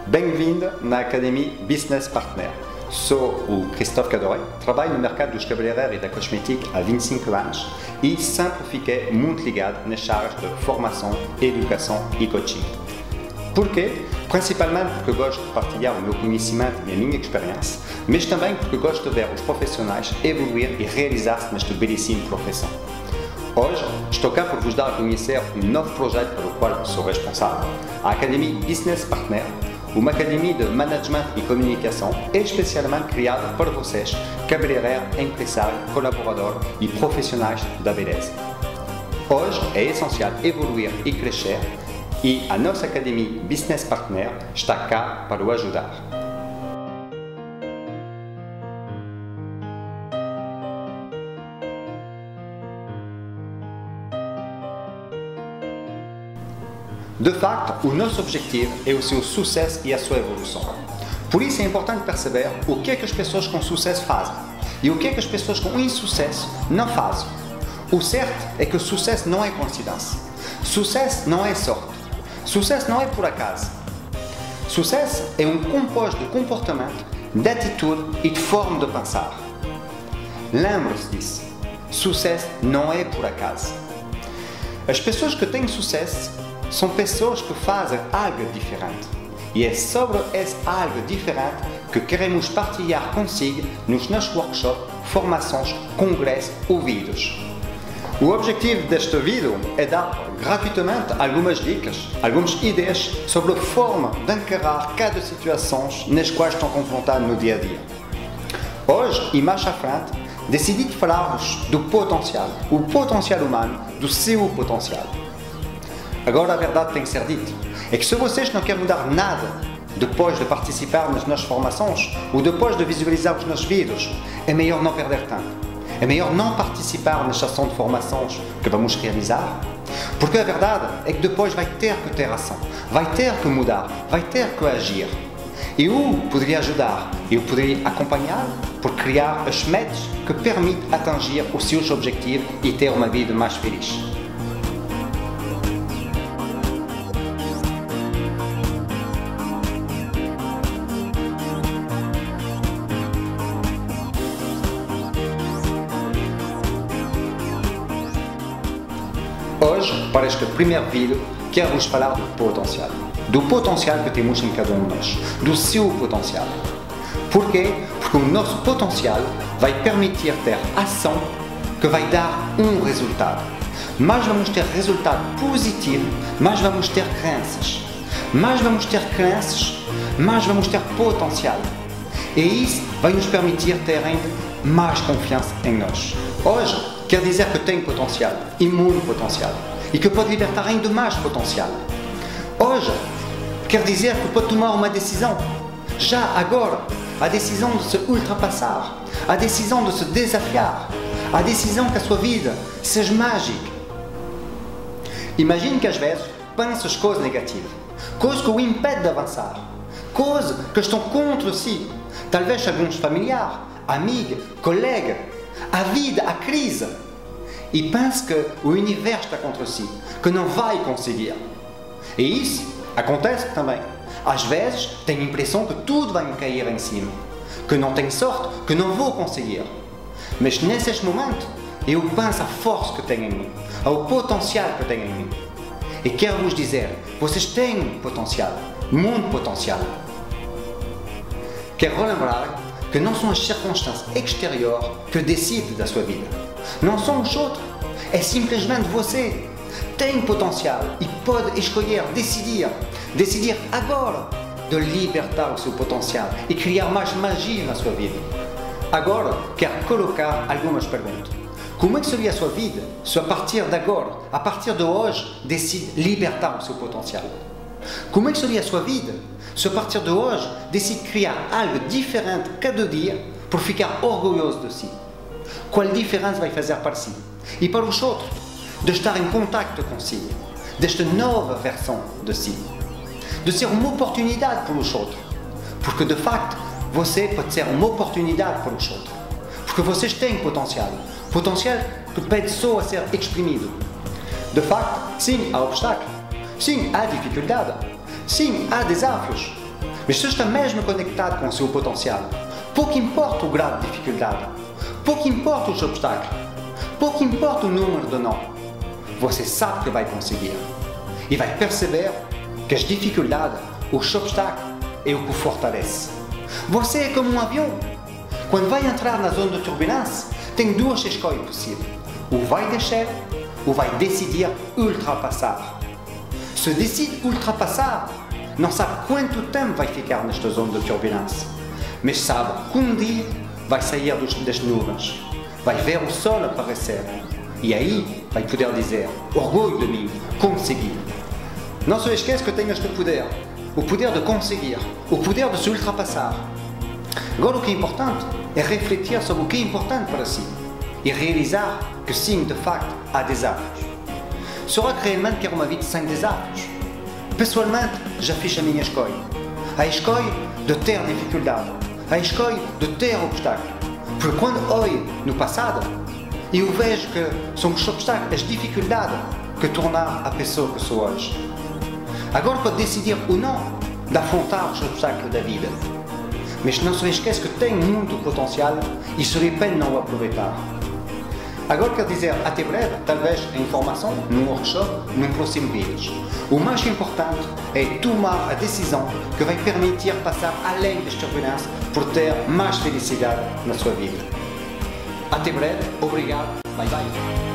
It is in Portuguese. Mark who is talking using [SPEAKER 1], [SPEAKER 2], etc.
[SPEAKER 1] Bem-vindo na Academia Business Partner. Sou o Christophe Cadoré, trabalho no mercado dos cabeleireiros e da cosmética há 25 anos e sempre fiquei muito ligado nas áreas de formação, educação e coaching. Porquê? Principalmente porque gosto de partilhar o meu conhecimento e a minha experiência, mas também porque gosto de ver os profissionais evoluir e realizar-se nesta belíssima profissão. Hoje, estou cá por vos dar a conhecer um novo projeto pelo qual sou responsável, a Academia Business Partner, uma academia de management e comunicação especialmente criada para vocês, cabeleireiros, empresários, colaboradores e profissionais da beleza. Hoje é essencial evoluir e crescer e a nossa Academia Business Partner está cá para o ajudar. De facto, o nosso objetivo é o seu sucesso e a sua evolução. Por isso é importante perceber o que é que as pessoas com sucesso fazem e o que é que as pessoas com insucesso não fazem. O certo é que o sucesso não é coincidência. Sucesso não é sorte. Sucesso não é por acaso. Sucesso é um composto de comportamento, de atitude e de forma de pensar. Lembre-se disso. Sucesso não é por acaso. As pessoas que têm sucesso são pessoas que fazem algo diferente. E é sobre esse algo diferente que queremos partilhar consigo nos nossos workshops, formações, congressos ou vídeos. O objetivo deste vídeo é dar gratuitamente algumas dicas, algumas ideias sobre a forma de encarar cada situação nas quais estão confrontados no dia a dia. Hoje, e mais à frente, decidi falar-vos do potencial, o potencial humano, do seu potencial. Agora a verdade tem que ser dita, é que se vocês não querem mudar nada depois de participar nas nossas formações ou depois de visualizar os nossos vídeos, é melhor não perder tempo. É melhor não participar nas sessões de formações que vamos realizar, porque a verdade é que depois vai ter que ter ação, vai ter que mudar, vai ter que agir. Eu poderia ajudar, eu poderia acompanhar por criar as metas que permitem atingir os seus objetivos e ter uma vida mais feliz. Hoje, para este primeiro vídeo, quero-vos falar do potencial. Do potencial que temos em cada um de nós. Do seu potencial. Porquê? Porque o nosso potencial vai permitir ter ação que vai dar um resultado. Mais vamos ter resultado positivo, mais vamos ter crenças. Mais vamos ter crenças, mais vamos ter potencial. E isso vai nos permitir ter ainda mais confiança em nós. Hoje, quer dizer que tem potencial, e muito potencial, e que pode libertar ainda mais potencial. Hoje, quer dizer que pode tomar uma decisão, já agora, a decisão de se ultrapassar, a decisão de se desafiar, a decisão que a sua vida seja mágica. Imagine que às vezes pensas coisas negativas, coisas que o impedem de avançar, coisas que estão contra si, talvez alguns familiares, amigos, colegas, a vida, a crise, e pensa que o universo está contra si, que não vai conseguir. E isso acontece também. Às vezes tenho a impressão que tudo vai me cair em cima, que não tenho sorte, que não vou conseguir. Mas nesses momentos eu penso a força que tenho em mim, ao potencial que tenho em mim. E quero vos dizer, vocês têm potencial, muito potencial. Quero relembrar que não são as circunstâncias exteriores que decidem da sua vida. Não são os outros. É simplesmente você. Tem potencial e pode escolher, decidir agora de libertar o seu potencial e criar mais magia na sua vida. Agora, quero colocar algumas perguntas. Como é que seria a sua vida se a partir de agora, a partir de hoje, decide libertar o seu potencial? Como é que seria a sua vida se a partir de hoje decide criar algo diferente cada dia por ficar orgulhoso de si? Qual diferença vai fazer para si e para os outros? De estar em contato consigo, desta nova versão de si, de ser uma oportunidade para os outros, porque de facto você pode ser uma oportunidade para os outros, porque vocês têm potencial que pede só a ser exprimido. De facto, sim, há obstáculos, sim, há dificuldade, sim, há desafios, Mas se está mesmo conectado com o seu potencial, pouco importa o grau de dificuldade, pouco importa os obstáculos, pouco importa o número de não, você sabe que vai conseguir. E vai perceber que as dificuldades, os obstáculos, é o que o fortalece. Você é como um avião. Quando vai entrar na zona de turbulência, tem duas escolhas possíveis. Ou vai descer, ou vai decidir ultrapassar. Se decide ultrapassar, não sabe quanto tempo vai ficar nesta zona de turbulência, mas sabe que um dia vai sair das nuvens, vai ver o sol aparecer, e aí vai poder dizer, orgulho de mim, consegui. Não se esqueça que tem este poder, o poder de conseguir, o poder de se ultrapassar. Agora o que é importante é refletir sobre o que é importante para si e realizar que sim, de facto, há desafios. Será que realmente quer uma vida sem desafios? Pessoalmente, já fiz a minha escolha. A escolha de ter dificuldade, a escolha de ter obstáculos. Porque quando olho no passado, eu vejo que são os obstáculos, as dificuldades que tornaram a pessoa que sou hoje. Agora pode decidir ou não de afrontar os obstáculos da vida. Mas não se esqueça que tem muito potencial e seria pena não o aproveitar. Agora quero dizer, até breve, talvez a informação num workshop, num próximo vídeo. O mais importante é tomar a decisão que vai permitir passar além das turbulências por ter mais felicidade na sua vida. Até breve, obrigado, bye bye.